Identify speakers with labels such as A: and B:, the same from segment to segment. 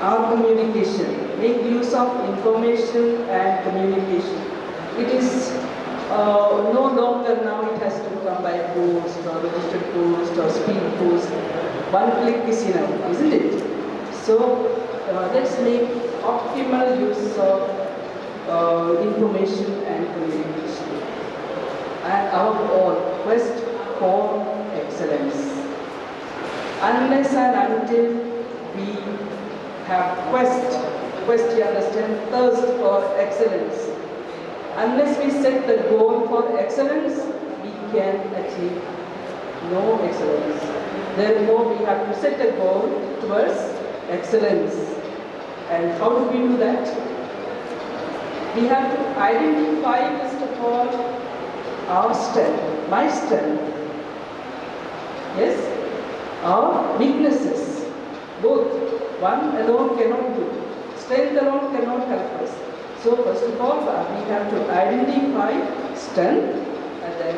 A: our communication, make use of information and communication. It is no longer now it has to come by post or registered post or speed post. One click is enough, isn't it? So let's make optimal use of information and communication. And above all, quest for excellence. Unless and until we have quest, you understand, thirst for excellence. Unless we set the goal for excellence, we can achieve no excellence. Therefore, we have to set a goal towards excellence. And how do we do that? We have to identify, first of all, our strength, my strength. Yes? Our weaknesses. Both. One alone cannot do. Strength alone cannot help us. So first of all, we have to identify strength and then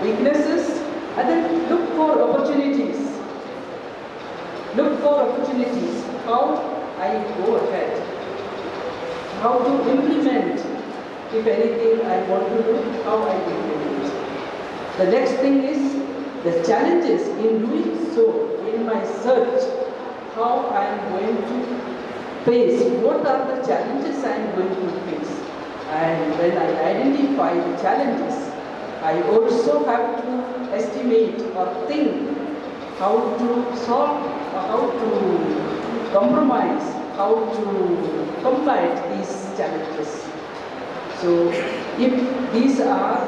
A: weaknesses and then look for opportunities. Look for opportunities. How I go ahead. How to implement, if anything I want to do, how I implement. The next thing is the challenges in doing so, in my search, how I am going to face, what are the challenges I am going to face. And when I identify the challenges, I also have to estimate or think how to solve, how to compromise, how to combat these challenges. So if these are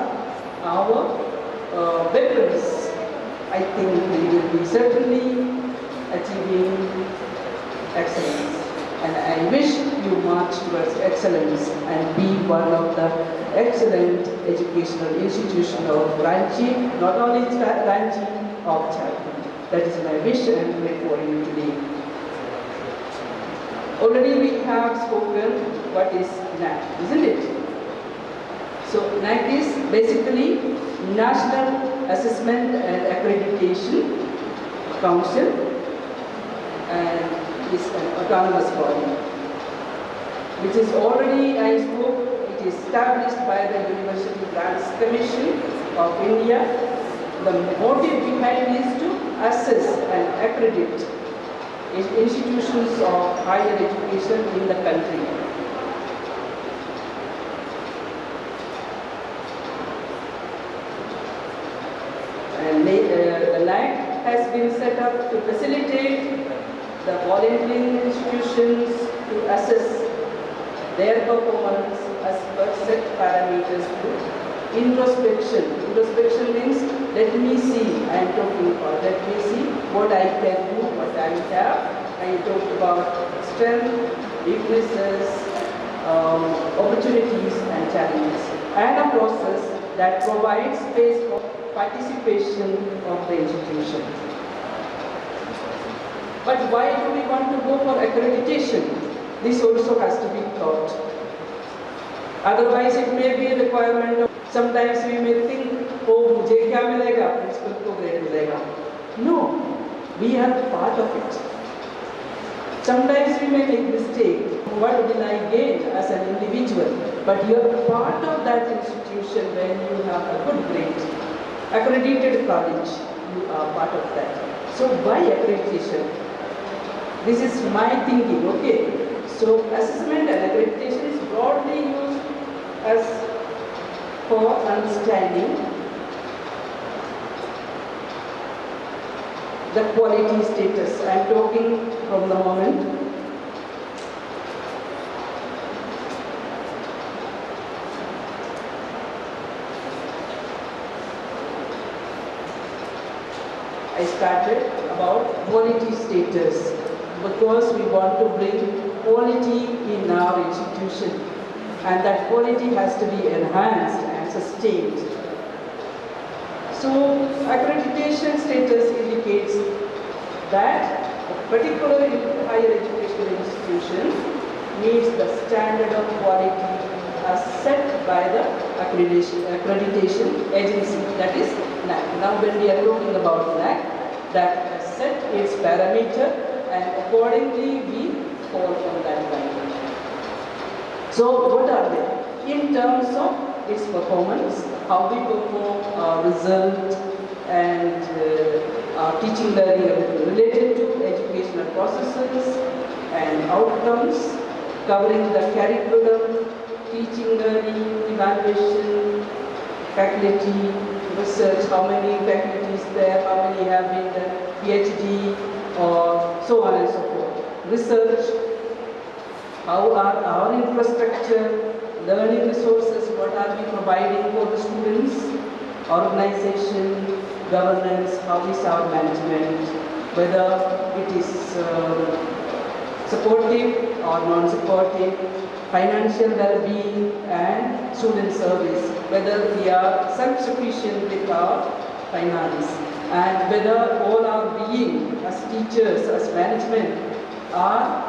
A: our weapons, I think we will be certainly achieving excellence. And I wish you march towards excellence and be one of the excellent educational institutions of Ranchi, not only Ranchi, of Chapter. That is my wish and pray for you today. Already we have spoken what is NAC, isn't it? So NAC is basically National Assessment and Accreditation Council, and is an autonomous body, which is already, I spoke, it is established by the University Grants Commission of India. The motive behind is to assess and accredit institutions of higher education in the country. And the NAC has been set up to facilitate the volunteering institutions to assess their performance as per set parameters to introspection. Introspection means, let me see, I am talking about, let me see what I can do, what I have. I talked about strength, weaknesses, opportunities and challenges, and a process that provides space for participation of the institution. But why do we want to go for accreditation? This also has to be thought. Otherwise, it may be a requirement of, sometimes we may think, oh, mujhe kya milega, principal ko grade milega. No, we are part of it. Sometimes we may make mistake. What will I gain as an individual? But you are part of that institution when you have a good grade. Accredited college, you are part of that. So why accreditation? This is my thinking, okay? So assessment and accreditation is broadly used as for understanding the quality status. I am talking from the moment I started about quality status, because we want to bring quality in our institution, and that quality has to be enhanced and sustained. So accreditation status indicates that a particular higher educational institution meets the standard of quality as set by the accreditation agency, that is NAC. Now when we are talking about NAC, that has set its parameter, and accordingly we fall from that bracket. So what are they? In terms of its performance, how we perform our result and our teaching learning related to educational processes and outcomes, covering the curriculum, teaching learning, evaluation, faculty, research, how many faculties there, how many have been done PhD, or so on and so forth. Research, how are our infrastructure, learning resources, what are we providing for the students, organization, governance, how is our management, whether it is supportive or non-supportive, financial well-being and student service, whether we are self-sufficient with our finance, and whether all our being as teachers, as management are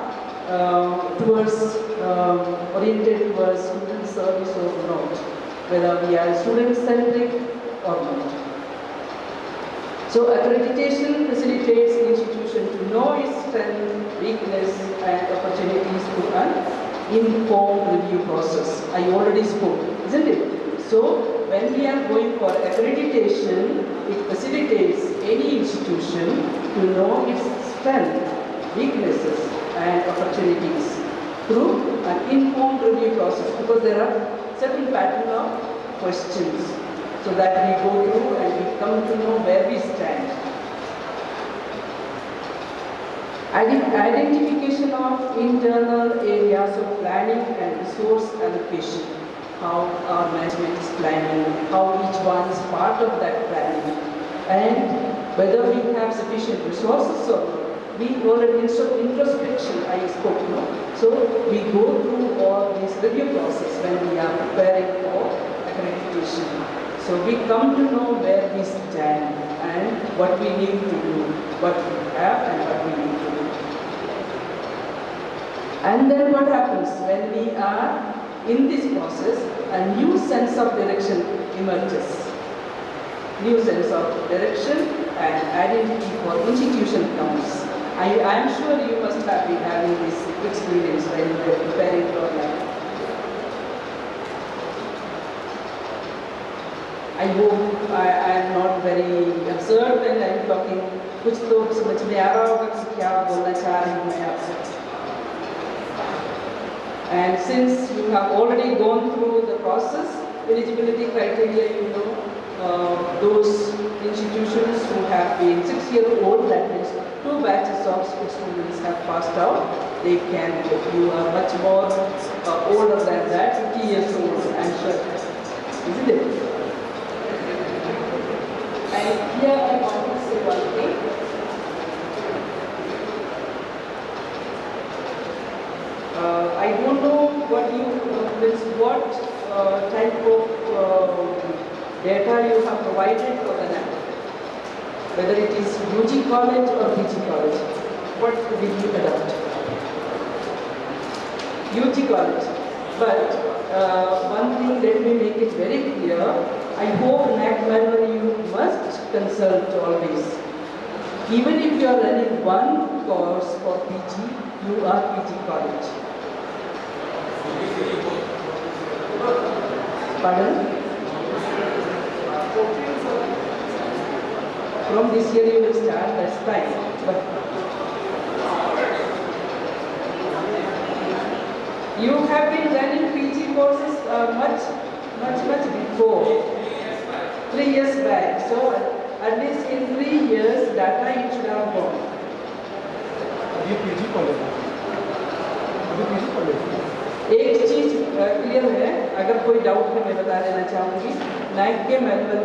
A: oriented towards student service or not, whether we are student-centric or not. So accreditation facilitates the institution to know its strength, weakness and opportunities through an informed review process. I already spoke, isn't it? So when we are going for accreditation, it facilitates any institution to know its strength, weaknesses and opportunities through an informed review process, because there are certain pattern of questions, so that we go through and we come to know where we stand. Identification of internal areas of planning and resource allocation, how our management is planning, how each one is part of that planning, and whether we have sufficient resources or not. We already introspection, I spoke, no? So we go through all this review process when we are preparing for accreditation. So we come to know where we stand and what we need to do, what we have and what we need to do. And then what happens when we are in this process, a new sense of direction emerges. New sense of direction and identity for institution comes. I am sure you must have been having this experience when you were preparing for that. I hope I am not very absurd when I am talking. कुछ तो समझ में आ रहा होगा कि क्या बोलना चाह रही हूँ मैं आपसे. And since you have already gone through the process, eligibility criteria, you know, those institutions who have been 6-year-old, that means 2 batches of students have passed out, they can go. You are much more older than that, 50 years old, I'm sure. Isn't it? And here I want to say one thing. I don't know what type of data you have provided for the NAP. Whether it is UG college or PG college, what will you adopt? UG college. But one thing, let me make it very clear. I hope NAC manual you must consult always. Even if you are running one course for PG, you are PG college. Pardon? From this year you will start, that's fine. But you have been running PG courses much before. 3 years back. So at least in 3 years, data it should have gone.
B: अभी PG college
A: एक चीज clear है, अगर कोई doubt है मैं बता देना चाहूँगी. NAC के मैनुअल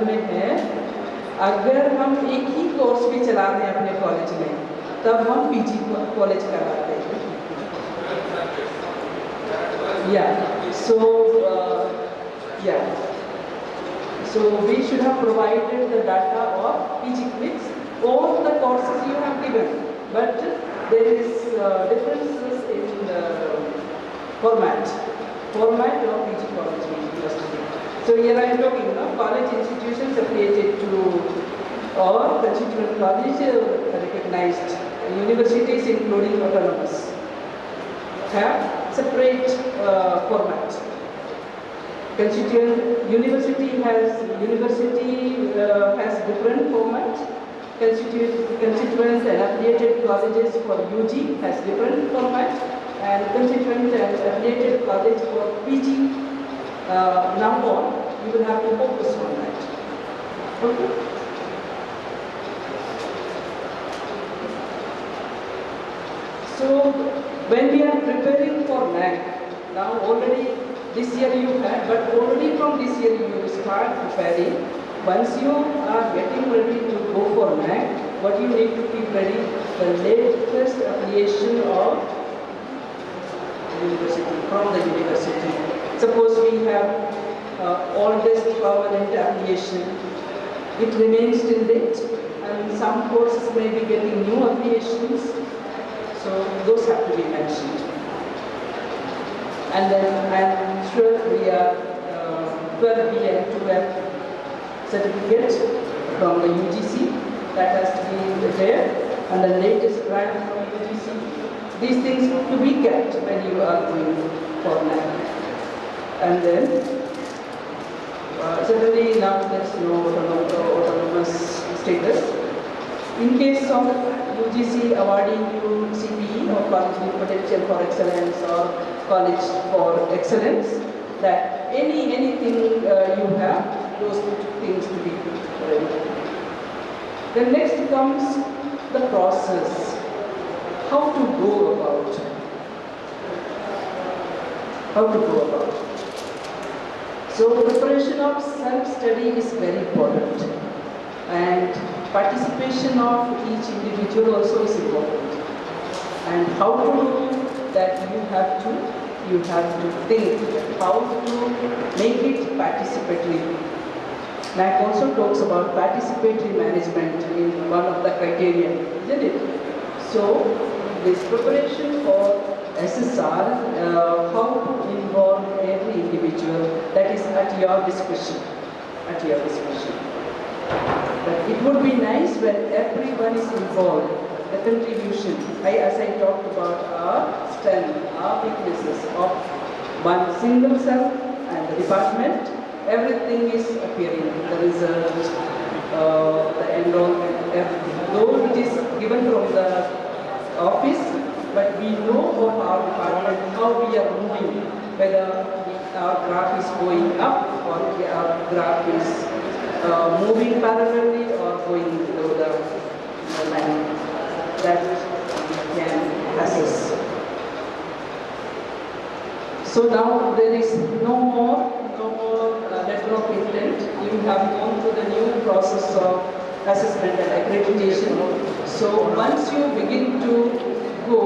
A: में है, अगर हम एक ही कोर्स भी चला रहे हैं अपने कॉलेज में, तब हम PG कॉलेज करवाते हैं. So we should have provided the data of PG clips, all the courses you have given, but there is differences in the format of PG college university. So here I am talking about college institutions affiliated to or constituent college recognized universities including autonomous have separate format. University has different format. Constituent and affiliated colleges for UG has different format, and constituent and affiliated college for PG. Now on, you will have to focus on that. Okay. So when we are preparing for NAC, now already this year you had, but already from this year you will start preparing. Once you are getting ready to go for NAC, what you need to keep ready, the latest affiliation of university, from the university. Suppose we have oldest permanent affiliation, it remains till date, and some courses may be getting new affiliations, so those have to be mentioned. And then I'm sure we are 12B and 2F certificate from the UGC that has to be there, and the latest grant from UGC. These things to be kept when you are going for NAC. And then certainly now there is no autonomous status. In case of UGC awarding you CPE or College with Potential for Excellence or College for Excellence, that anything you have, those things to be ready. Then next comes the process. How to go about. How to go about. So preparation of self-study is very important, and participation of each individual also is important. And how to do that, you have to think how to make it participatory. NAC also talks about participatory management in one of the criteria, isn't it? So this preparation for SSR, how to involve every individual, that is at your discretion. At your discretion. But it would be nice when everyone is involved. The contribution, as I talked about our strength, our weaknesses of one single cell and the department, everything is appearing, the result, the enrollment, everything. Though it is given from the office, but we know of our department, how we are moving, whether our graph is going up or our graph is moving parallelly or going below the line. That we can assess. So now there is no more letter of intent. You have gone through the new process of assessment and accreditation. So once you begin to go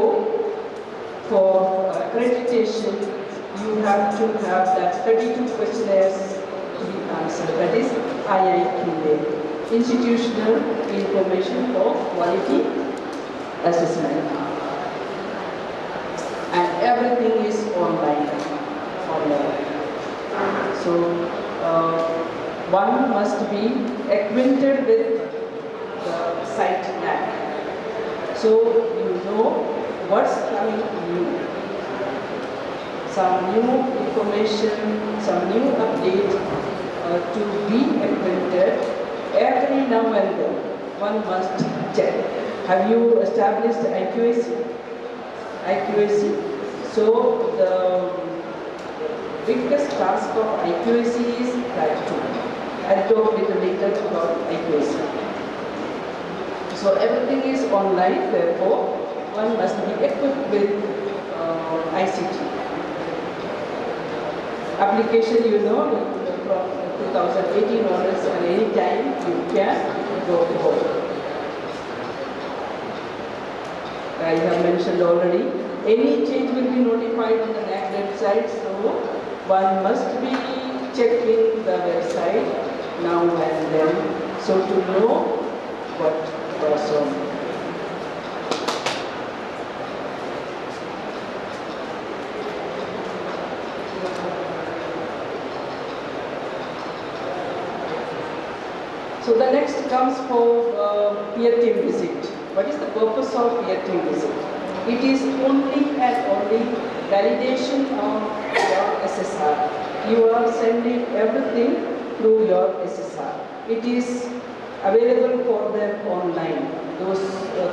A: for accreditation, you have to have that 32 questionnaires to be answered. That is IIQA, Institutional Information for Quality Assessment. And everything is online. So one must be acquainted with the site NAC. So you know what's coming new. Some new information, some new update to be acquainted. Every now and then one must check. Have you established IQAC? So the biggest task of IQAC is type 2. I'll talk a little later about IQAC. So everything is online, therefore one must be equipped with ICT. Application, you know, from 2018 onwards, and any time you can go forward. I have mentioned already, any change will be notified on the NAC website, so one must be checking the website now and then, so to know what goes on. So the next comes for peer team visit. What is the purpose of peer team visit? It is only and only validation of your SSR. You are sending everything through your SSR. It is available for them online. Those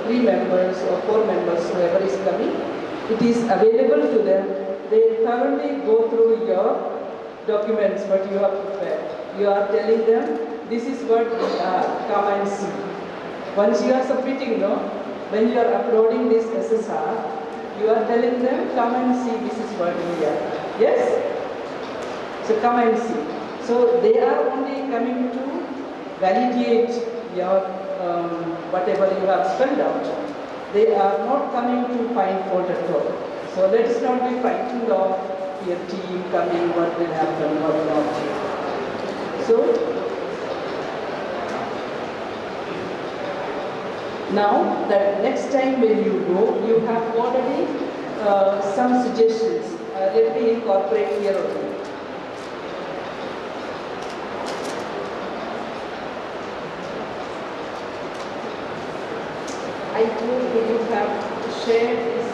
A: 3 members or 4 members, whoever is coming, it is available to them. They thoroughly go through your documents, what you have prepared. You are telling them, this is what we are, come and see. Once you are submitting, no, when you are uploading this SSR, you are telling them, come and see, this is what we are. Yes? So come and see. So they are only coming to validate your whatever you have spelled out. They are not coming to find fault at all. So let us not be fighting of your team coming, what will happen, what not. So now that next time when you go, you have already some suggestions. Let me incorporate here only. I hope you have shared this,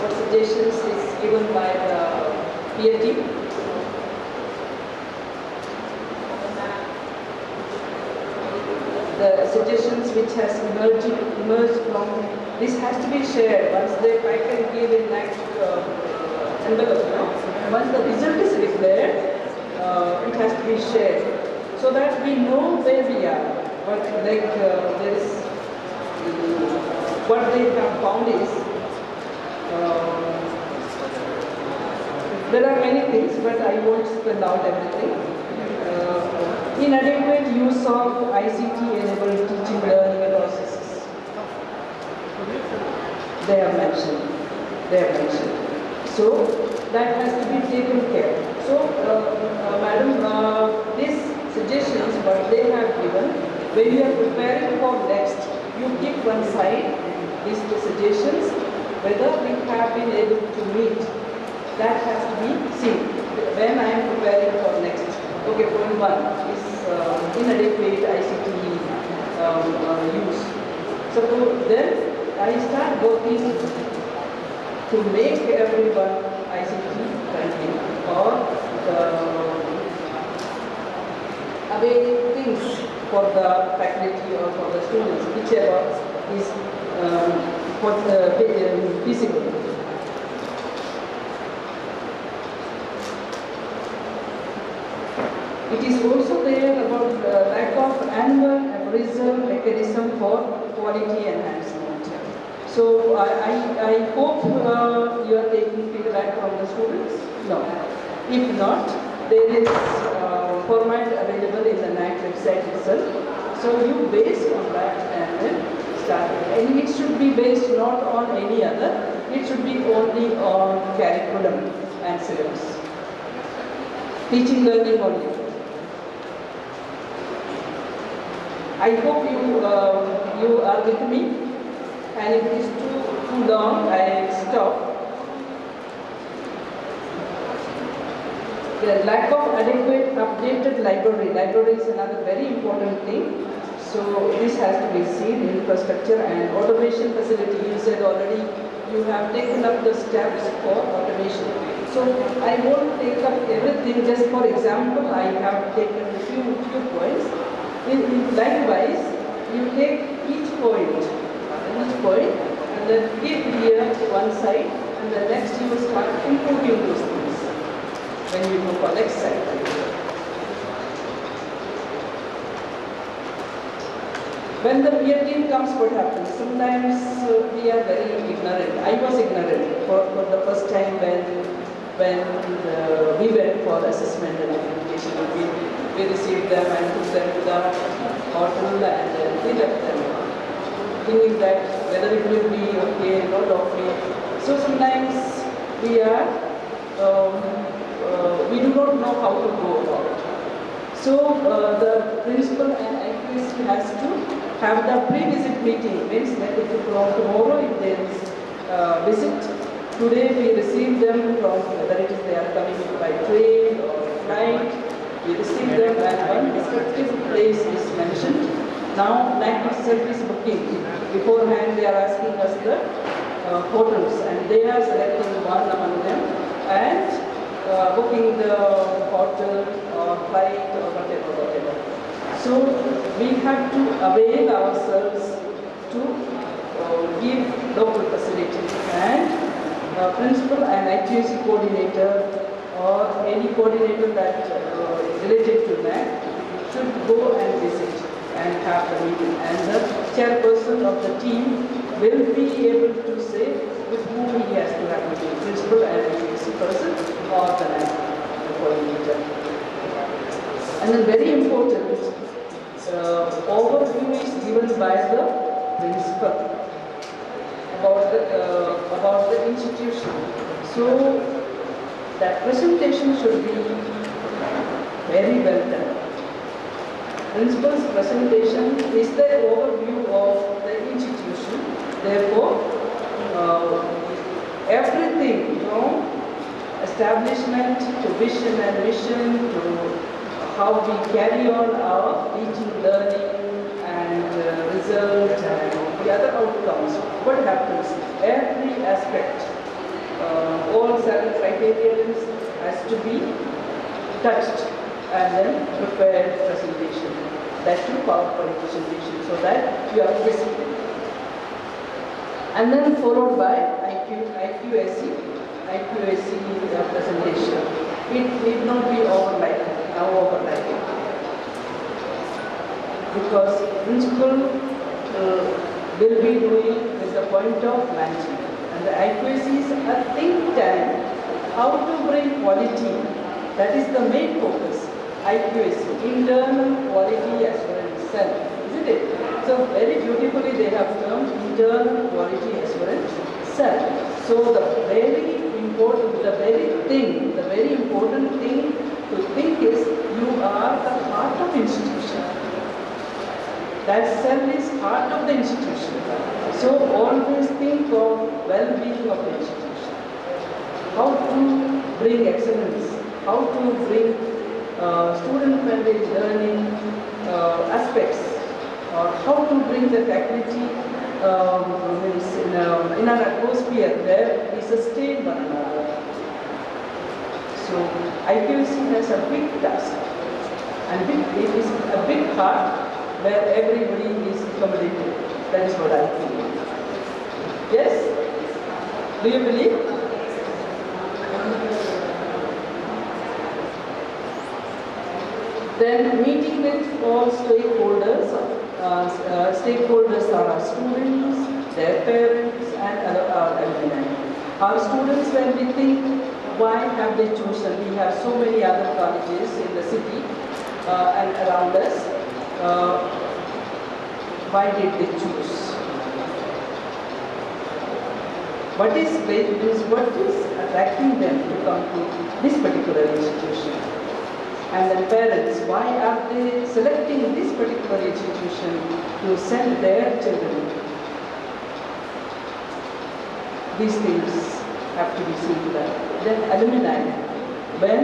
A: what suggestions is given by the peer team. The suggestions which has emerged from this has to be shared. Once they I can give in next envelope. No? Once the result is declared, it has to be shared so that we know where we are. But like there is what they have found is there are many things, but I won't spell out everything. Inadequate use of ICT-enabled teaching learning processes. They have mentioned. So that has to be taken care. So, madam, these suggestions, what they have given. When you are preparing for next, you keep one side these suggestions, whether we have been able to meet. That has to be seen. When I am preparing for next. Okay, point 1 is inadequate ICT use. So then I start working to make everyone ICT friendly or away things for the faculty or for the students, whichever is feasible. It is also there about lack of annual appraisal mechanism for quality enhancement. So I hope you are taking feedback from the students. No. If not, there is format available in the NAC website itself. So you base on that and then start. And it should be based not on any other. It should be only on curriculum and syllabus. Teaching learning only. I hope you are with me. And if it is too long, I stop. The lack of adequate updated library. Library is another very important thing. So this has to be seen, infrastructure and automation facility. You said already you have taken up the steps for automation. So I won't take up everything. Just for example, I have taken a few points. Likewise, you take each point, and then keep here one side, and the next you will start improving those things when you go for next side. When the peer team comes, what happens? Sometimes we are very ignorant. I was ignorant for the first time when we went for assessment and accreditation. We received them and took them to the hotel and we left them, thinking that whether it will be okay, not okay. So sometimes we are, we do not know how to go about it. So the principal and IQC has to have the pre-visit meeting. Means that if from tomorrow if there is visit, today we receive them from whether it is they are coming by train or flight. We receive them and one respective place is mentioned. Now NAC itself is booking. Beforehand they are asking us the hotels and they are selecting one among them and booking the hotel or flight or whatever. So we have to avail ourselves to give local facilities and principal and ITUC coordinator or any coordinator that is related to NAC should go and visit and have the meeting. And the chairperson of the team will be able to say with whom he has to have meeting, principal and ITUC person or the NAC coordinator. And then very important, overview is given by the principal about the institution. So that presentation should be very well done. Principal's presentation is the overview of the institution. Therefore, everything from establishment to vision and mission to how we carry on our teaching, learning and result and the other outcomes. What happens? Every aspect, all 7 criteria has to be touched and then prepared presentation. That too PowerPoint presentation so that you are disciplined. And then followed by IQAC presentation. It need not be overlapping. Because principal will be doing with the point of management. And the IQAC is a think tank, how to bring quality. That is the main focus. IQAC, internal quality assurance cell, isn't it? So very beautifully they have termed internal quality assurance cell. So the very important thing to think is you are the heart of institution. That cell is heart of the institution. So always think of well-being of the institution. How to bring excellence, how to bring student-friendly learning aspects, or how to bring the faculty in an atmosphere where we sustain one another. So IQC has a big task, and it is a big heart where everybody is accommodated. That is what I feel. Yes? Do you believe? Then meeting with all stakeholders. Stakeholders are our students, their parents and other alumni. Our students, when we think, why have they chosen? We have so many other colleges in the city and around us. Why did they choose? What is attracting them to come to this particular institution? And then parents, why are they selecting this particular institution to send their children? These things have to be seen to that. Then alumni. When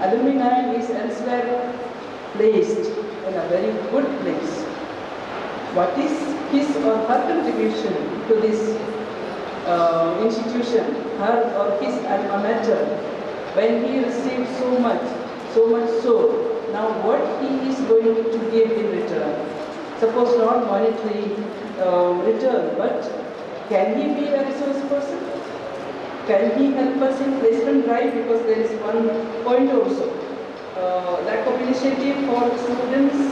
A: alumni is elsewhere placed in a very good place, what is his or her contribution to this institution, her or his alma mater, when he receives so much so, now what he is going to give in return? Suppose not monetary return, but can he be a resource person? Can he help us in placement drive? Because there is one point also, lack of initiative for students'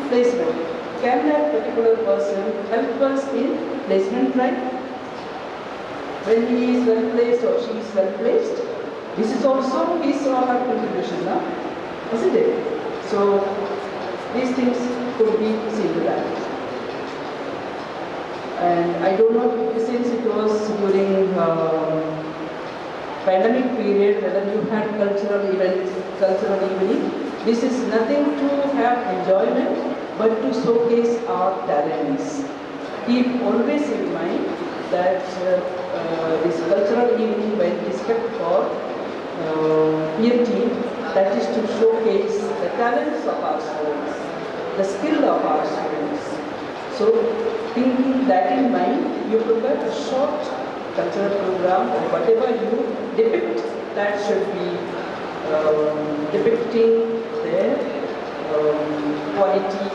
A: placement. Can that particular person help us in placement drive? When he is well placed or she is well placed, this is also his or her contribution, isn't it? So these things could be seen to that. And I don't know, since it was during pandemic period, whether you had cultural events, cultural evening, this is nothing to have enjoyment, but to showcase our talents. Keep always in mind that this cultural evening, when it is kept for piety, that is to showcase the talents of our students, the skill of our students. So, thinking that in mind, you prepare a short cultural program or whatever you depict that should be depicting their quality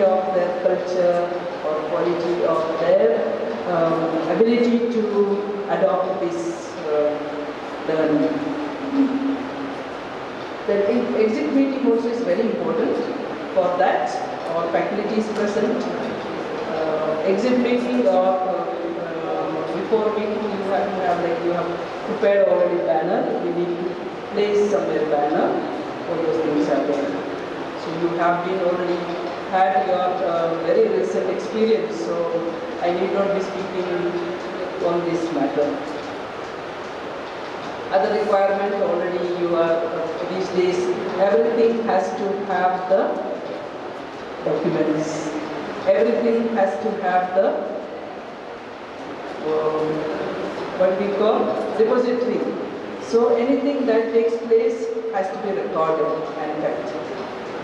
A: of their culture or quality of their ability to adopt this learning. The exit meeting also is very important. For that, our faculty is present. Exit meeting or before meeting you have to have, like, you have prepared already banner. You need to place somewhere banner. All those things are there. So you have been already had your very recent experience. So I need not be speaking on this matter. Other requirement already you are these days. Everything has to have the documents. Everything has to have the what we call repository. So anything that takes place has to be recorded and kept.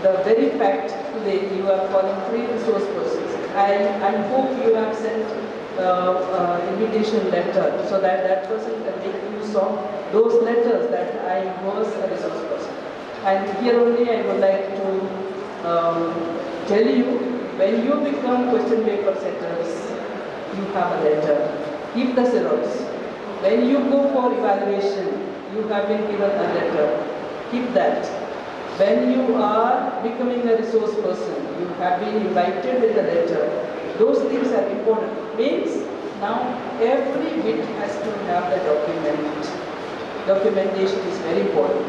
A: The very fact today you are calling 3 resource persons. I hope you have sent invitation letter so that that person can make use of those letters that I was a resource person. And here only I would like to tell you, when you become question paper setters, you have a letter. Keep the zeros. When you go for evaluation, you have been given a letter. Keep that. When you are becoming a resource person, you have been invited with a letter. Those things are important. Means now every bit has to have the document. Documentation is very important.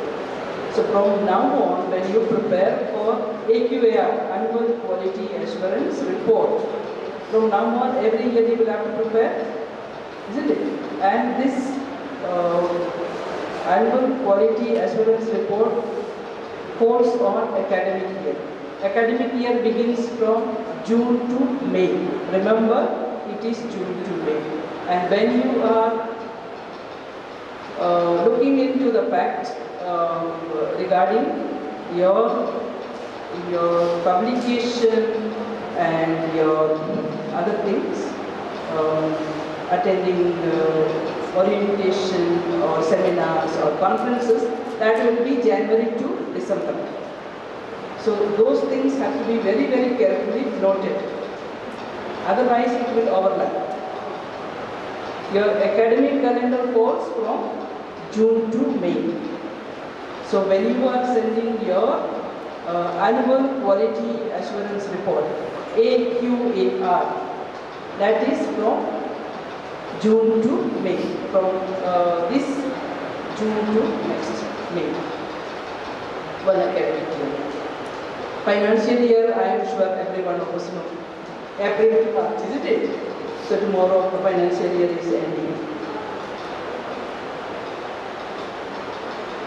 A: So from now on, when you prepare for AQAR, Annual Quality Assurance Report, from now on every year you will have to prepare, isn't it? And this Annual Quality Assurance Report falls on academic year. Academic year begins from June to May. Remember, it is June to May. And when you are looking into the fact regarding your publication and your other things, attending orientation or seminars or conferences, that will be January to December. So those things have to be very, very carefully noted. Otherwise it will overlap. Your academic calendar falls from June to May. So when you are sending your Annual Quality Assurance Report, AQAR, that is from June to May, from this June to next May, one academic year. Financial year, I am sure every one of us know. April to March, isn't it? So tomorrow the financial year is ending.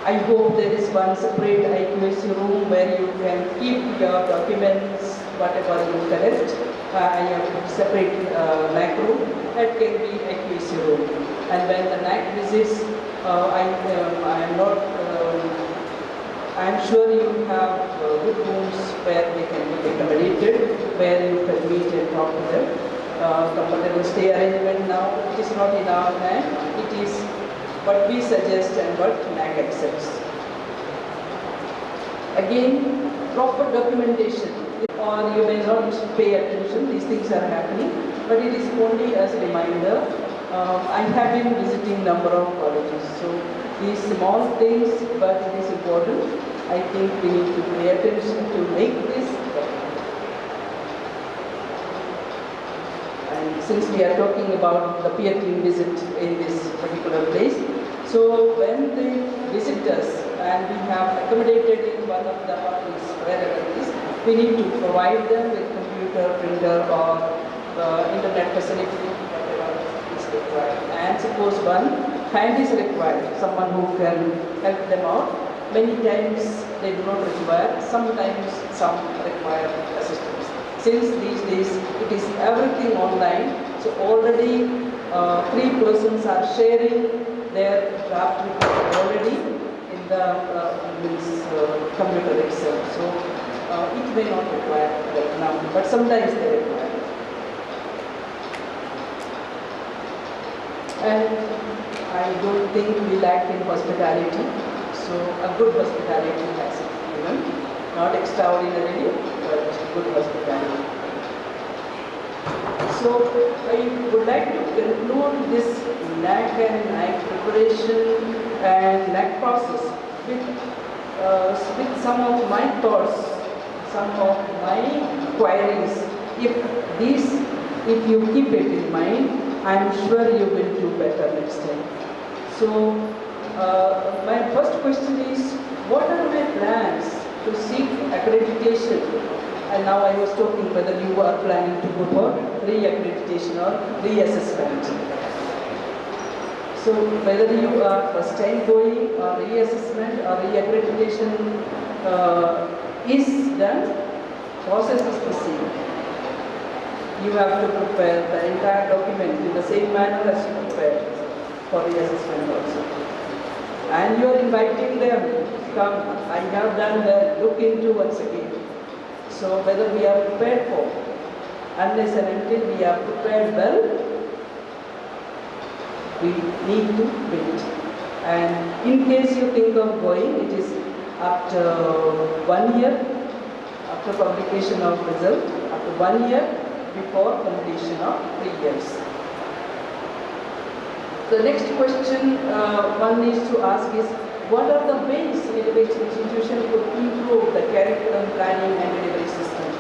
A: I hope there is one separate accuracy room where you can keep your documents, whatever you collect. I have separate NAC room. That can be accuracy room. And when the NAC visits, I am sure you have good rooms where they can be accommodated, where you can meet and talk to them. Comfortable stay arrangement now, it is not in our hand. It is what we suggest and what NAC accepts. Again, proper documentation, or you may not pay attention, these things are happening, but it is only as a reminder. I have been visiting number of colleges, so these small things, but it is important. I think we need to pay attention to make this. And since we are talking about the peer team visit in this particular place, so when they visit us and we have accommodated in one of the hotels, wherever it is, we need to provide them with computer, printer, or internet facility, whatever is required. And suppose one hand is required, someone who can help them out. Many times they do not require, sometimes some require assistance. Since these days it is everything online, so already 3 persons are sharing their draft report already in the computer itself. So it may not require right now, but sometimes they require. And I don't think we lack in hospitality. So a good hospitality has it given, not extraordinarily, but good hospitality. So I would like to conclude this NAC and NIC preparation and NAC process with some of my thoughts, some of my queries. If you keep it in mind, I am sure you will do better next time. So my first question is, what are my plans to seek accreditation? And now I was talking whether you are planning to go for re-accreditation or reassessment. So whether you are first time going or reassessment or re-accreditation is done, process is the same. You have to prepare the entire document in the same manner as you prepared for reassessment also. And you are inviting them, come, I have done well, look into once again. So whether we are prepared for, unless and until we are prepared well, we need to wait. And in case you think of going, it is after 1 year, after publication of result, after 1 year, before completion of 3 years. The next question one needs to ask is, what are the ways in which institution could improve the curriculum planning and delivery system?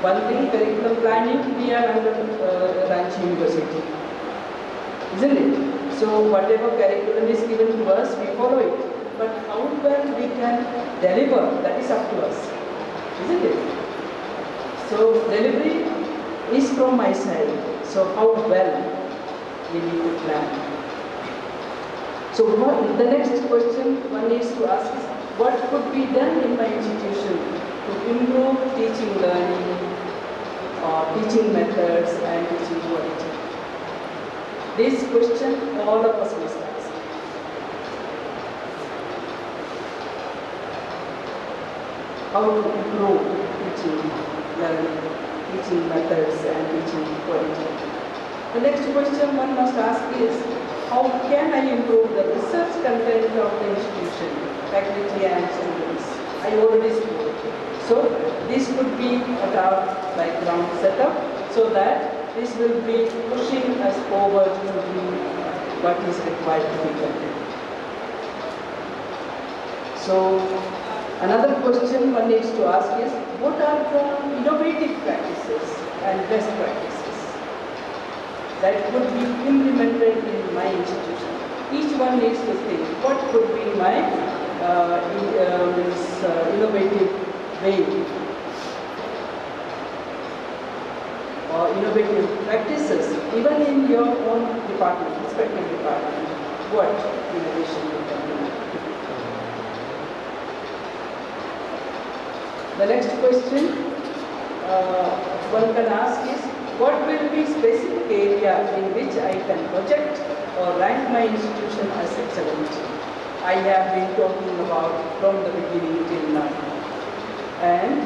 A: One thing, curriculum planning, we are under Ranchi University, isn't it? So whatever curriculum is given to us, we follow it. But how well we can deliver, that is up to us, isn't it? So delivery is from my side. So how well we need to plan. So the next question one needs to ask is, what could be done in my institution to improve teaching learning or teaching methods and teaching quality? This question all of us must ask. How to improve teaching learning, teaching methods and teaching quality? The next question one must ask is, how can I improve the research content of the institution, faculty and students? I already spoke. So this could be a dark background setup so that this will be pushing us forward to do what is required to be done. So another question one needs to ask is, what are the innovative practices and best practices that could be implemented in my institution? Each one needs to think, what could be my innovative way or innovative practices, even in your own department, respective department, what innovation you can do. The next question one can ask is, what will be specific area in which I can project or rank my institution as excellent? I have been talking about from the beginning till now. And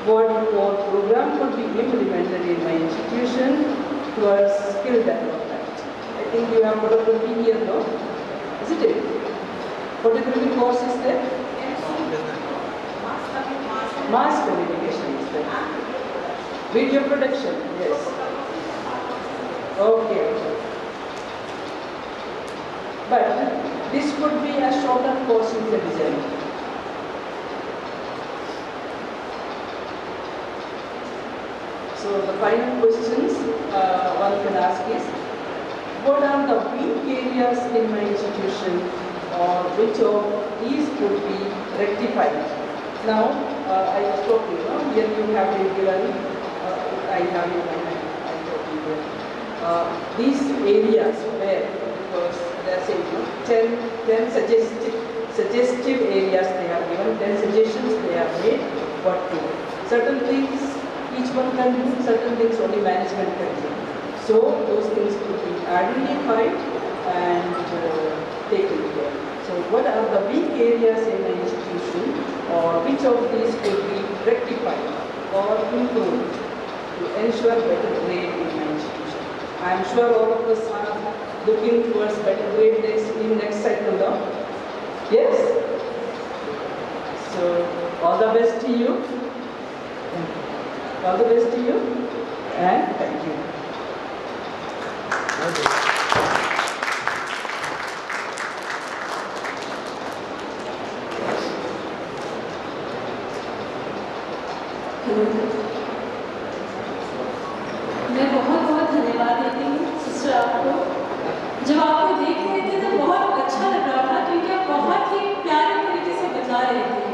A: what program could be implemented in my institution towards skill development? I think you have photography here, no? Isn't it? Photography course is there? Mass communication is there. Video production, yes. Okay. But this could be a shorter course in the design. So the final questions one can ask is, what are the weak areas in my institution or which of these could be rectified? Now, I was talking, here you have been given, I have in my mind, I'm talking here. These areas where, because they are saying, 10 suggestive areas they have given, 10 suggestions they have made, what to do. Certain things each one can do, certain things only management can do. So those things could be identified and taken care. So what are the weak areas in the institution, or which of these could be rectified or improved to ensure better grade in my institution? I am sure all of us are looking towards better grade in next cycle now. Yes? So all the best to you. All the best to you, and thank you.
C: मैं बहुत बहुत धन्यवाद देती हूँ sister आपको। जब आपको देख रहे थे तो बहुत अच्छा लग रहा था, क्योंकि आप बहुत ही प्यारे तरीके से बता रहे थे।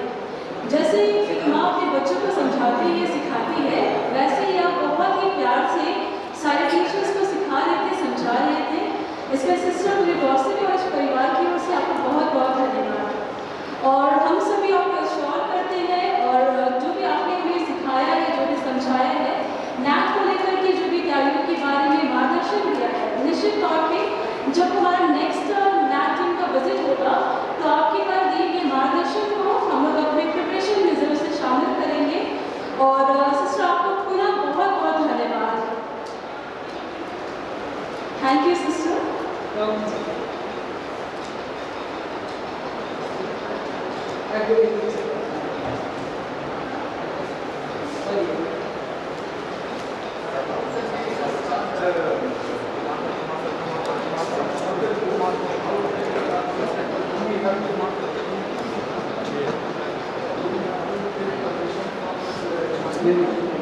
C: जैसे एक माँ अपने बच्चों को समझाती है, सिखाती है, वैसे ही आप बहुत ही प्यार से सारे टीचर्स को सिखा रहे थे, समझा रहे थे। इसमें सिस्टर पूरे गॉसिप और परिवार की ओर से आपको बहुत बहुत धन्यवाद। और हम सभी आपको एश्योर करते हैं, और जो भी आपने हमें सिखाया है, जो भी समझाया है, नैक को लेकर के जो भी तैयारियों के बारे में मार्गदर्शन दिया है, निश्चित तौर पे जब हमारा नेक्स्ट नैक टीम का विजिट होगा तो आपके द्वारा दिए गए मार्गदर्शन को हम लोग अपने प्रिपरेशन में जरूर से शामिल करेंगे। और सिस्टर आपको पुनः बहुत बहुत धन्यवाद। Thank you sister.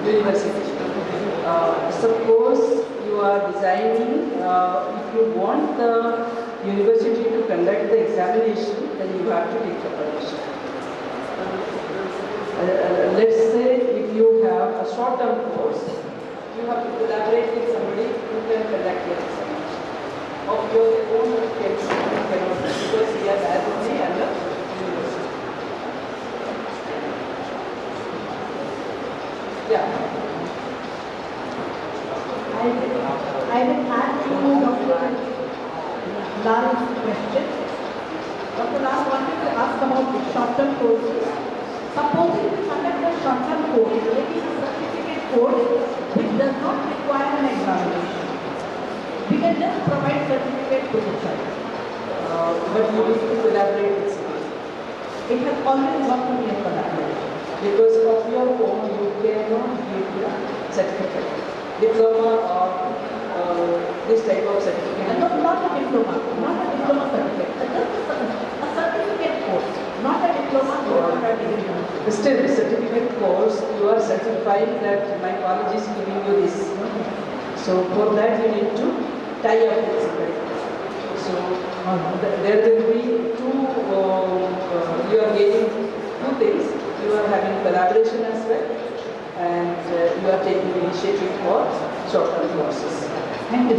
A: University. Suppose you are designing, if you want the university to conduct the examination, then you have to take the permission. Let's say if you have a short-term course, you have to collaborate with somebody who can conduct your examination. Of your own chemistry, you cannot, because we are directly under university. Yeah.
D: I will add to Dr. Lal's question. Dr. Lal wanted to ask about the short-term courses. Supposing we conduct a short-term course, it is a certificate course which does not require an examination. We can just provide certificate to the child.
A: But you need to collaborate with somebody.
D: It has always got to be a collaboration.
A: Because of your own, you cannot give the certificate, diploma or this type of certificate.
D: No, not a diploma certificate. Just a certificate course, not a diploma or a degree.
A: Still, the certificate course, you are certifying that my college is giving you this. So for that you need to tie up with somebody. So there will be two, you are gaining two things. You are having collaboration as well, and you are taking initiative for short-term courses.
D: Thank you.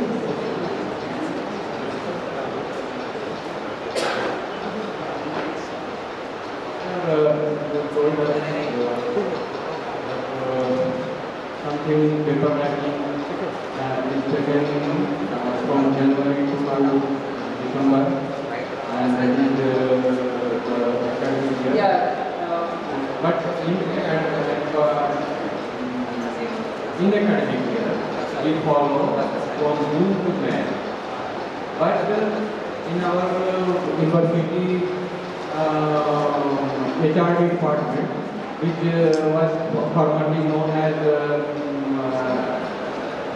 B: Something paper writing is taken from January to December, and that is the academic year.
A: Yeah.
B: But in academic year, we follow from June to May. But in our university HRD department, which was formerly known as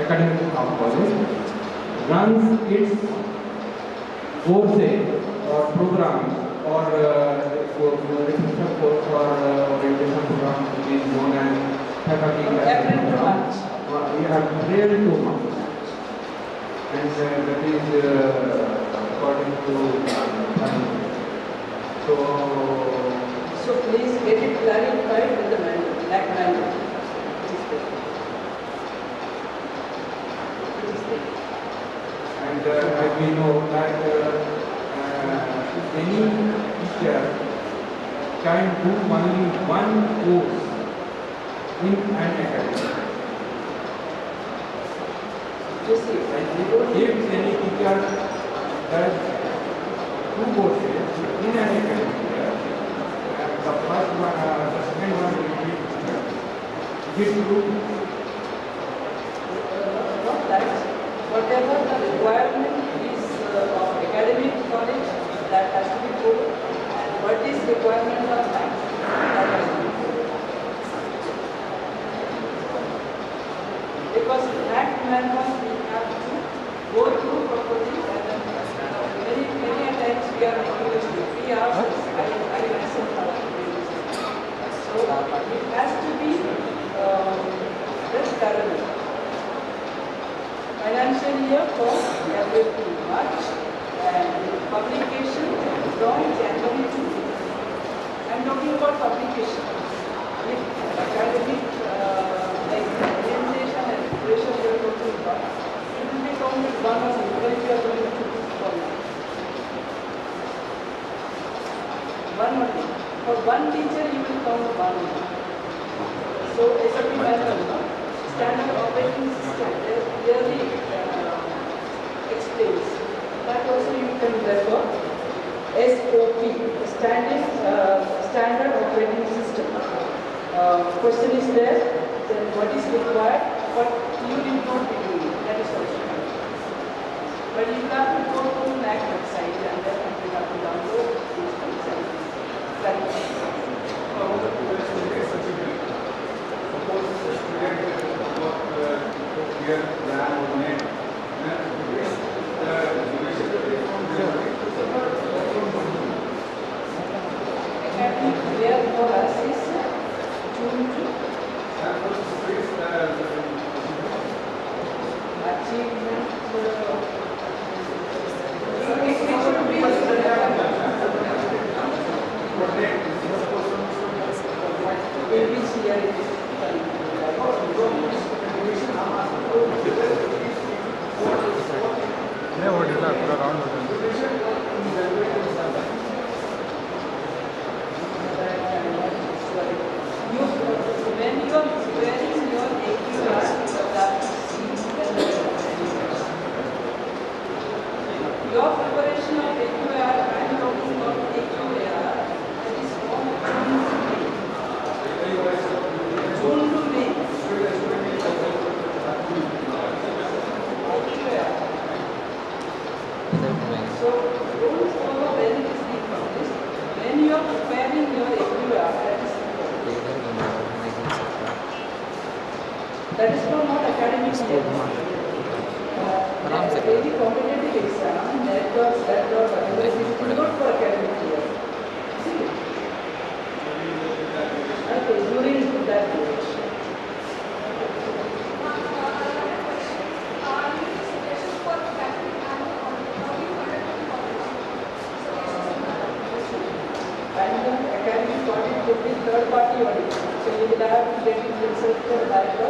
B: Academic College, runs its courses or programs or refresher course or orientation program, which is known as faculty
A: April to March.
B: We have April to March, and that is according to
A: So please get it clarified with the manual, NAC manual.
B: and as we know that any teacher can do only one course in an academy.
A: You see,
B: If any teacher does two courses in an academic year, the first one, the second one will be give to
A: not that. Whatever the requirement is of academic knowledge, that has to be followed. And what is requirement of math, that has to be followed. Because math manual we have to go through properly, and then many times we are making mistakes. We ourselves, I myself have to do this. So it has to be just parallel. Financial year from April to March, and publication from January to May. I am talking about publication. If academic like orientation and preparation you are talking about, it will be counted one of April you are going to for one only. For one teacher you will count one only. So SOP manual, standard operating system, clearly explains. That also you can refer. SOP, standard operating system. Question is there, then what is required, what you need not be doing, that is also. But you have to go to NAC website and then you have to download these things and practice. Academic year for us is June to achievement. It should be in which year it is. When you are preparing your AQR, you have to see your preparation of AQR, I am talking about AQR, that is from June to May. So, don't follow when it is being published. When you are preparing your AQR, that is for not academic year. Very competitive exam, that or whatever, it is not for academic year. See? Okay, during that age. And the academic audit would be third party audit. So you will have to get it inspected by the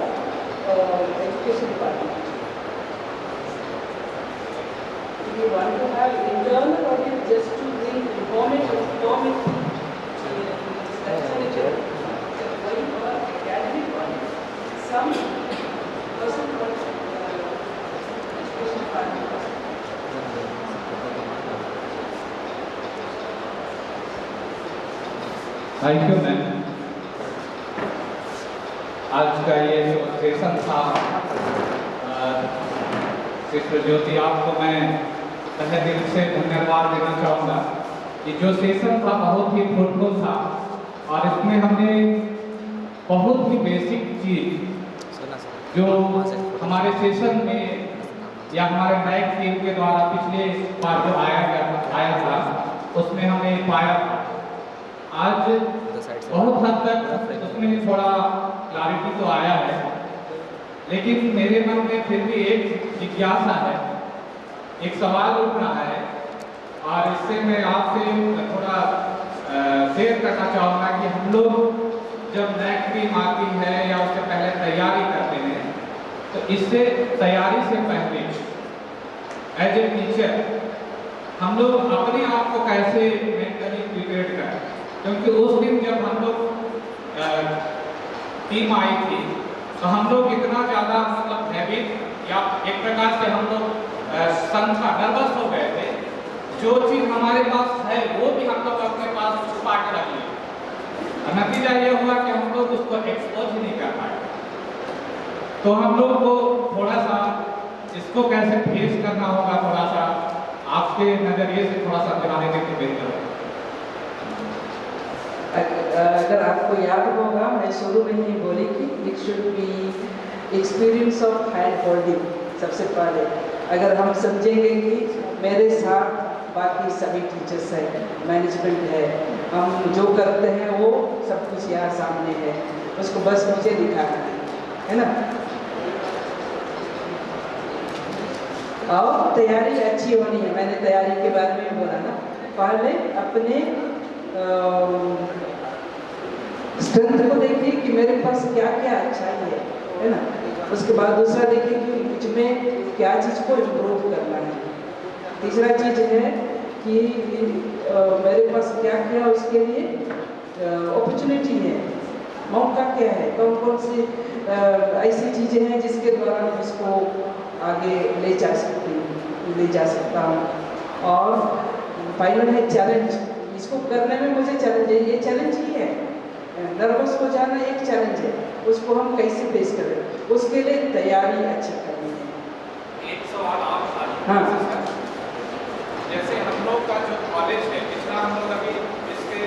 A: education department. If you want to have internal audit just to bring information, that's an issue. Going for academic audit, some person from education department.
E: Thank you ma'am. आज का ये जो session था, sister ज्योति आपको मैं तहे दिल से धन्यवाद देना चाहूँगा कि जो सेशन था बहुत ही फ्रूटफुल था और इसमें हमने बहुत ही बेसिक चीज़ जो हमारे सेशन में या हमारे नैक टीम के द्वारा पिछले बार जो आया था उसमें हमने पाया था। आज बहुत हद तक उसमें थोड़ा क्लैरिटी तो आया है, लेकिन मेरे मन में फिर भी एक जिज्ञासा है, एक सवाल उठ रहा है और इससे मैं आपसे थोड़ा शेयर करना चाहूँगा कि हम लोग जब नैक टीम आती है या उससे पहले तैयारी करते हैं तो इससे तैयारी से पहले एज ए टीचर हम लोग अपने आप को कैसे मेंटली प्रिपेयर करें, क्योंकि उस दिन जब हम लोग टीम आई थी तो हम लोग इतना ज़्यादा मतलब हैवी या एक प्रकार से हम लोग संख्या नर्वस हो गए थे। जो चीज़ हमारे पास है वो भी हम लोग अपने पास छुपा के रख लिए। नतीजा ये हुआ कि हम लोग उसको एक्सपोज ही नहीं कर पाए। तो हम लोग को थोड़ा सा इसको कैसे फेस करना होगा, थोड़ा सा आपके नज़रिए से थोड़ा सा दिखाने के बेहतर है।
A: अगर आपको याद होगा, मैं शुरू में ही बोली कि it should be experience of hand holding. सबसे पहले अगर हम समझेंगे कि मेरे साथ बाकी सभी टीचर्स हैं, मैनेजमेंट है, हम जो करते हैं वो सब कुछ यहाँ सामने है, उसको बस मुझे दिखाना है ना। और तैयारी अच्छी होनी है। मैंने तैयारी के बारे में बोला ना, पहले अपने स्ट्रेंथ को देखिए कि मेरे पास क्या क्या अच्छाई है ना। उसके बाद दूसरा देखिए कि मुझ में क्या चीज़ को इम्प्रूव करना है। तीसरा चीज़ है कि मेरे पास क्या क्या उसके लिए अपॉर्चुनिटी है, मौका क्या है, कौन कौन सी ऐसी चीज़ें हैं जिसके द्वारा मैं इसको आगे ले जा सकता हूँ। और फाइनल है चैलेंज। इसको करने में मुझे चैलेंज है, ये चैलेंज ही है। नर्वस हो जाना एक चैलेंज है, उसको हम कैसे फेस करें, उसके लिए तैयारी अच्छी करनी है।
E: एक सवाल आप
A: हाँ,
E: जैसे हम लोग का जो कॉलेज है, पिछला हम लोग अभी इसके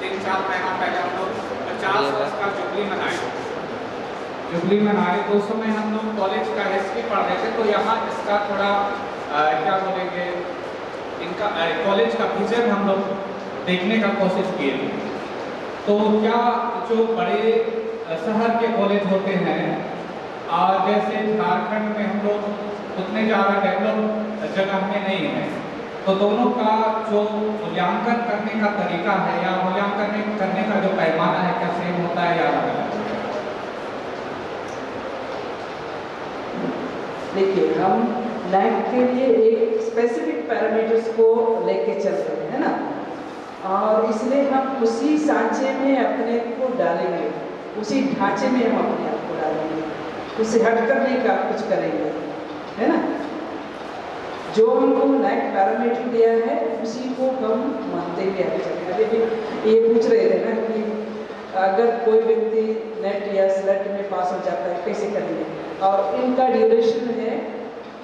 E: 3-4 महीना पहले हम लोग 50 वर्ष का जुबली मनाए। तो उस समय हम लोग कॉलेज का हिस्ट्री पढ़ रहे थे, तो यहाँ इसका थोड़ा क्या बोलेंगे, इनका कॉलेज का विजन हम लोग देखने का कोशिश किए। तो क्या जो बड़े शहर के कॉलेज होते हैं, जैसे झारखंड में हम लोग उतने ज़्यादा डेवलप जगह में नहीं है, तो दोनों का जो मूल्यांकन करने का तरीका है या मूल्यांकन करने का जो पैमाना है, क्या सेम होता है या अलग अलग?
A: देखिए, हम लैब के लिए एक स्पेसिफिक पैरामीटर्स को लेके चलते हैं, है ना। और इसलिए हम उसी सांचे में अपने को डालेंगे, उसी ढांचे में हम अपने आप को डालेंगे, उससे हट कर नहीं का कुछ करेंगे, है ना। जो हमको लैब पैरामीटर दिया है उसी को हम मानते हुए आगे चलेंगे। अभी भी ये पूछ रहे थे ना कि अगर कोई व्यक्ति नेट या स्लेट में पास हो जाता है कैसे करेंगे, और इनका ड्यूरेशन है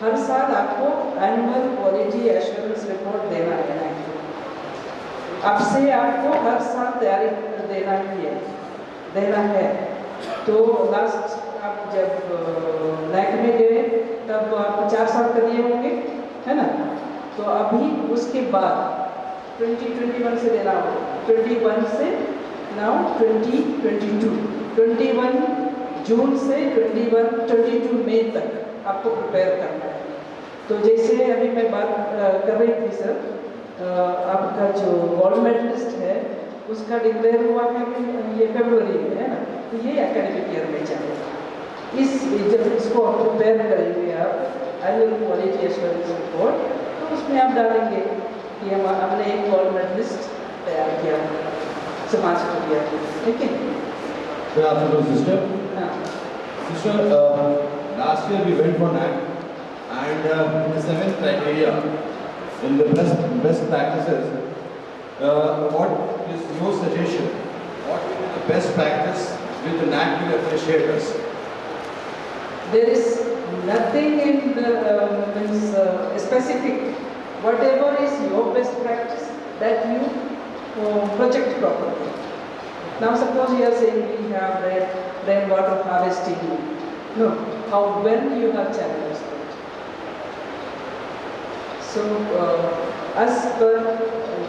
A: हर साल आपको एनुअल क्वालिटी एश्योरेंस रिपोर्ट देना है। अब से आपको हर साल तैयारी देना है। तो लास्ट आप जब लैक में गए तब आप 4 साल का दिए होंगे, है ना। तो अभी उसके बाद 2021 से देना होगा, 21 से नाउ 2022, 21 जून से 22 मई तक आपको प्रिपेयर करना है। तो जैसे अभी मैं बात कर रही थी सर, आपका जो गोल्ड मेडलिस्ट है उसका डिक्लेयर हुआ है ये फरवरी में, है ना। तो ये एकेडमिक ईयर में चलेगा। जब इसको आप प्रिपेयर करेंगे आप एनुअल क्वालिटी एश्योरेंस रिपोर्ट, तो उसमें आप डालेंगे कि हमने एक गोल्ड मेडलिस्ट तैयार किया, समाज को दिया, ठीक है।
F: Good afternoon, sister.
A: हाँ,
F: Sister, last year we went for NAC, and in the 7th criteria, in the best practices, what is your suggestion? What will be the best practice with the NAC will appreciate us?
A: there is nothing in the specific. Whatever is your best practice, that you project properly. Now suppose you are saying we have rainwater harvesting. No, how well you have challenged that. So as per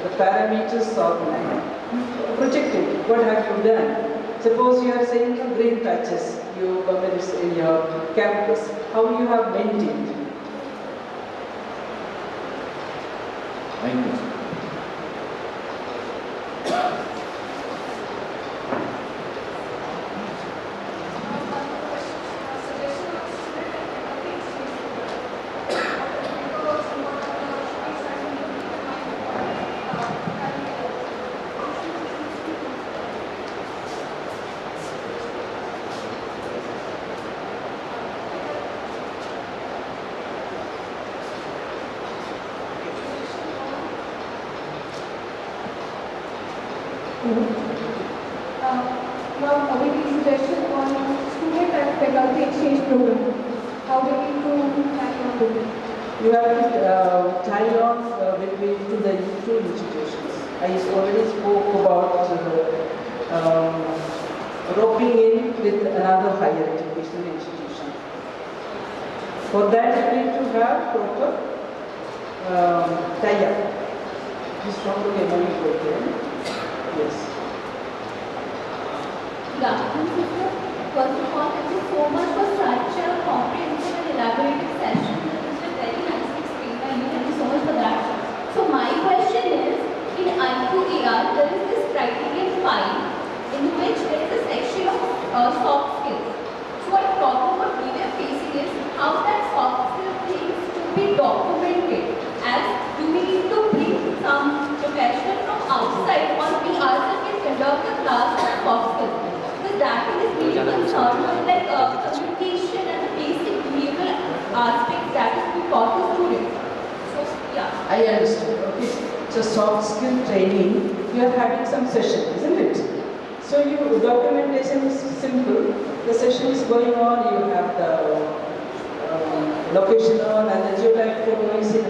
A: the parameters of projecting, what have you done? Suppose you are saying green patches, you comments in your campus, how you have maintained.
F: Thank you.
G: Now, maybe suggestion on student and faculty exchange program. How they need to carry on with it.
A: You have to tie on between the two institutions. I already spoke about roping in with another higher educational institution. For that, you need to have proper tie-up. This from the MOU program. Yes.
H: Good afternoon, sister. First of all, thank you so much for such a comprehensive and elaborative session. It was very nicely explained by you. Thank you so much for that. So my question is, in I2AR, there is this criterion 5 in which there is a section of soft skills. So what problem what we were facing is how that soft skill things to be documented, as do we need to bring some professional from outside or we ourselves can conduct a class on soft skills. Because that is really concerned with like communication and the basic behavioral aspects that is to be taught to students. So yeah.
A: I understood. Okay. So soft skill training, you are having some session, isn't it? So your documentation is simple. The session is going on, you have the location on, and then you like photo is in.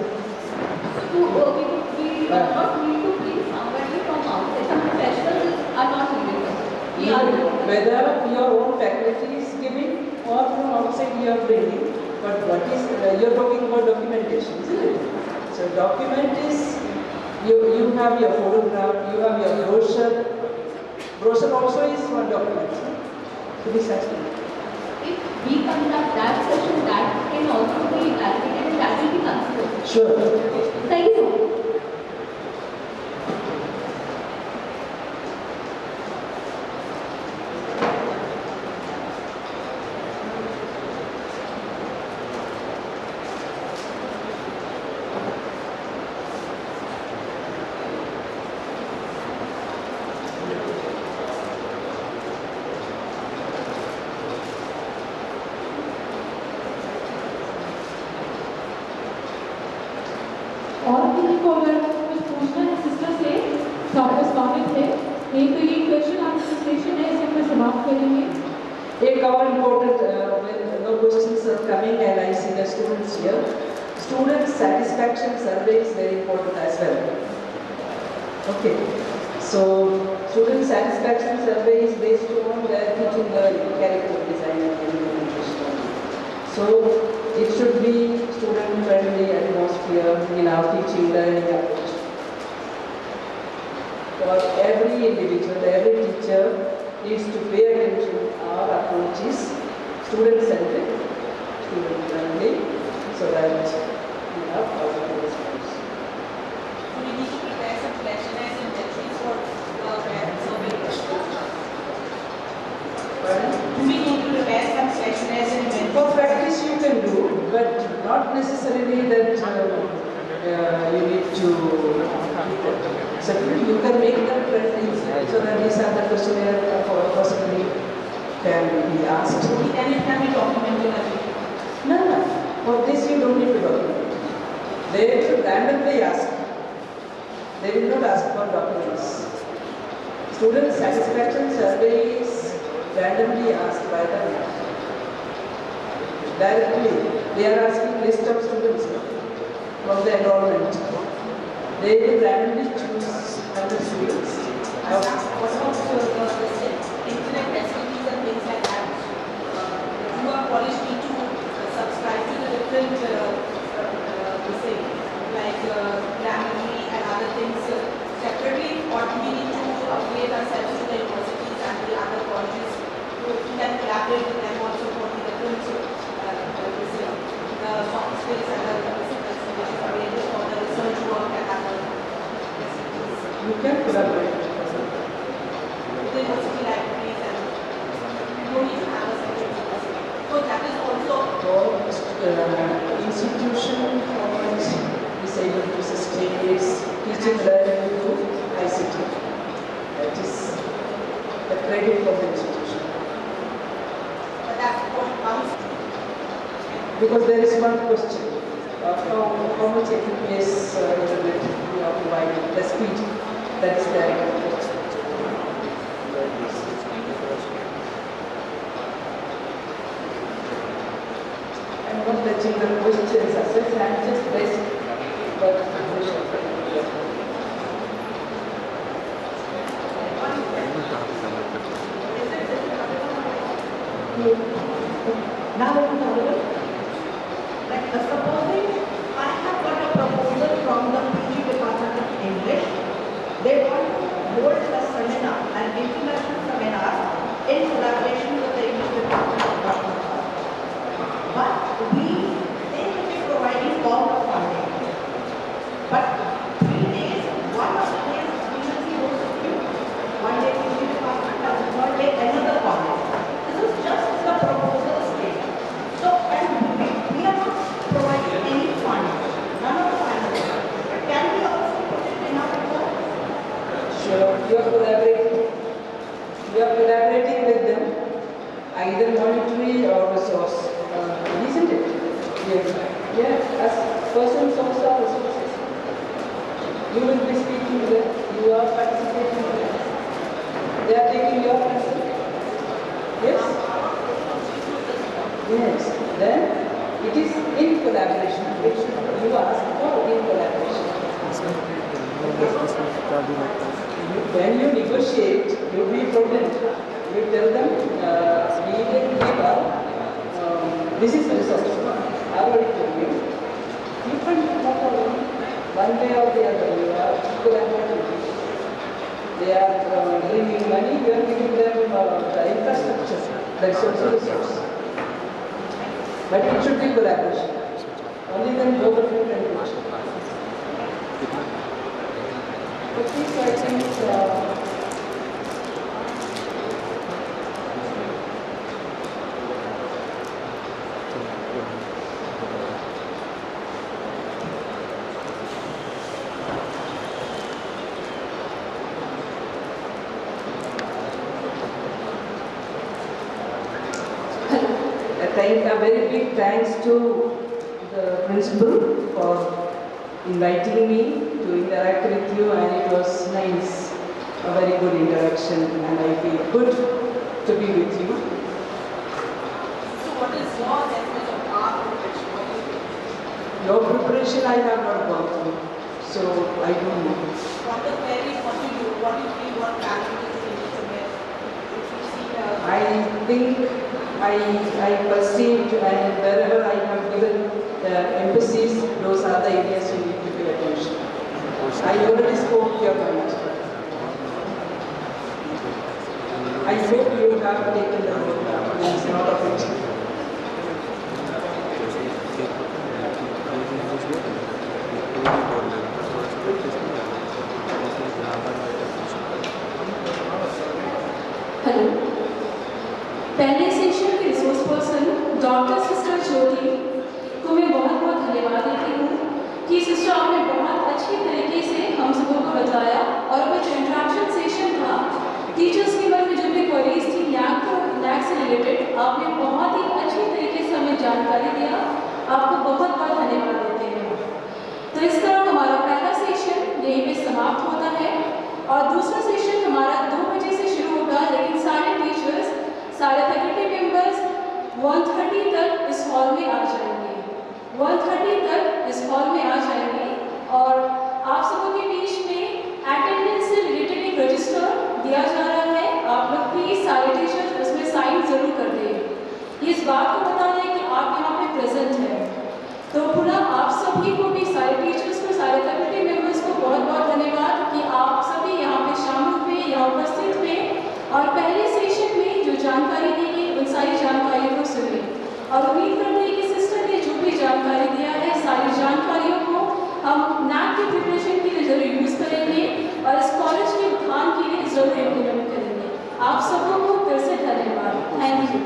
H: We do not need to bring somebody from outside. Some professionals are not needed.
A: Whether your own faculty is giving or from outside you are bringing, but what is you are talking about documentation, isn't it? So document is you have your photograph, you have your brochure. Brochure also is one document. To be satisfied.
H: If we conduct that session, that can also be evaluated and that will be considered.
A: Sure.
H: Thank you so much.
C: और किसी को अगर कुछ पूछना है sister से तो आपका स्वागत है। नहीं तो ये क्वेश्चन आंसर सेशन है, इसे हम समाप्त करेंगे।
A: A cover important when no questions are coming and I see the students here. Student satisfaction survey is very important as well. Okay. So student satisfaction survey is based on their teaching learning, character design and implementation. So it should be student friendly atmosphere in our teaching learning approach. For every individual, every teacher needs to pay attention. Our approach is student-centric, student-friendly, so that we have positive response.
I: So we need to prepare some questionnaires and entries for survey questions. Do we need to prepare some questionnaires and entries?
A: For practice you can do, but not necessarily that you need to. So you can make them friendly, so that these are the questionnaire possibly can be asked.
I: Then it can be documented again.
A: No. For this you don't need to document. They will randomly ask. They will not ask for documents. Student satisfaction survey is randomly asked by the directly. They are asking list of students from the enrollment. They will randomly choose 100 students.
I: What about the internet facilities and things like that? Do our college need to subscribe to the different, like Grammarly and other things separately, or do we need to upgrade ourselves to the universities and the other colleges who can collaborate with them also for the different soft skills and the available for the research work and other facilities?
A: You can collaborate.
I: The university libraries and we don't need to have a separate university. So that is also
A: Institution for is able to sustain its teaching learning through ICT. That is the credit of the institution.
I: but that point comes.
A: Because there is one question, how much FPS internet you are providing, the speed, that is the question.
D: Now it is audible. Like supposing I have got a proposal from the PG Department of English. They want to hold a seminar, an international seminar in collaboration with the English Department of Government. But they will be providing all the funding. But 3 days, one of the days agency goes to you, one day PG Department and one day another college. This is just the proposal stage. So, and we are not providing any funds, none of the funds. But can we also put it in our report?
A: Sure, you are collaborating. You are collaborating with them, either monetary or resource. Isn't it? Yes. Yeah, as persons also are resources. You will be speaking to them, you are participating with them. They are taking your consent. Yes? Yes. Then it is in collaboration. You ask for in collaboration. When you negotiate, you be prudent. You tell them, we will give up. This is resource. I already told you. You can no problem. One way or the other, you are collaborating. They are bringing money, you are giving them the infrastructure. That's also resource. But it should be collaboration. Only then global can do it. But this I think a very big thanks to the principal for inviting me to interact with you, and it was nice, a very good interaction, and I feel good to be with you.
I: So what is your definition of our preparation? What do you think?
A: Your preparation I have not gone through, so I don't know.
I: What the queries, what do you feel, what challenges you need to get? If you see
A: I think I perceived, and wherever I have given emphasis, those are the areas you need to pay attention. I already spoke your comment. I hope you have taken the note of it.
C: Hello, पहले session के resource person doctor sister ज्योति को मैं बहुत बहुत धन्यवाद देती हूँ कि सिस्टर आपने बहुत अच्छी तरीके से हम सबों को बताया, और वो जो इंटरेक्शन सेशन था टीचर्स के मन में जो भी क्वेरीज थी लैक से रिलेटेड, आपने बहुत ही अच्छी तरीके से हमें जानकारी दिया। आपको बहुत बहुत धन्यवाद देते हैं। तो इस तरह हमारा पहला सेशन यहीं पे समाप्त होता है, और दूसरा सेशन हमारा 2 बजे से शुरू होगा, लेकिन सारे टीचर्स, सारे फैकल्टी मेंबर्स 1:30 तक इस हॉल में आ जाएंगे। 1:30 तक इस हॉल में आ जाएंगे, और आप सबों के बीच में अटेंडेंस से रिलेटेड एक रजिस्टर दिया जा रहा है। आप लोग भी सारे टीचर्स उसमें साइन जरूर कर दें। इस बात को बता दें कि आप यहाँ पे प्रेजेंट हैं। तो पुनः आप सभी को भी, सारे टीचर्स को, सारे फैकल्टी मेंबर्स को बहुत बहुत धन्यवाद कि आप सभी यहाँ पे शामिल हुए, यहाँ उपस्थित हुए, और पहले सेशन में जो जानकारी दी गई उन सारी जानकारियों को सुने, और उम्मीद करते हैं कि सिस्टर ने जो भी जानकारी दिया है, सारी जानकारियों को हम नैक की प्रिपरेशन के लिए जरूर यूज़ करेंगे, और इस कॉलेज के उत्थान के लिए जरूर इम्प्लीमेंट करेंगे। आप सबों को फिर से धन्यवाद। Thank you.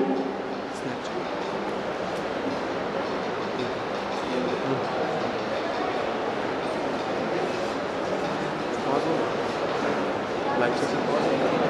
J: Like to support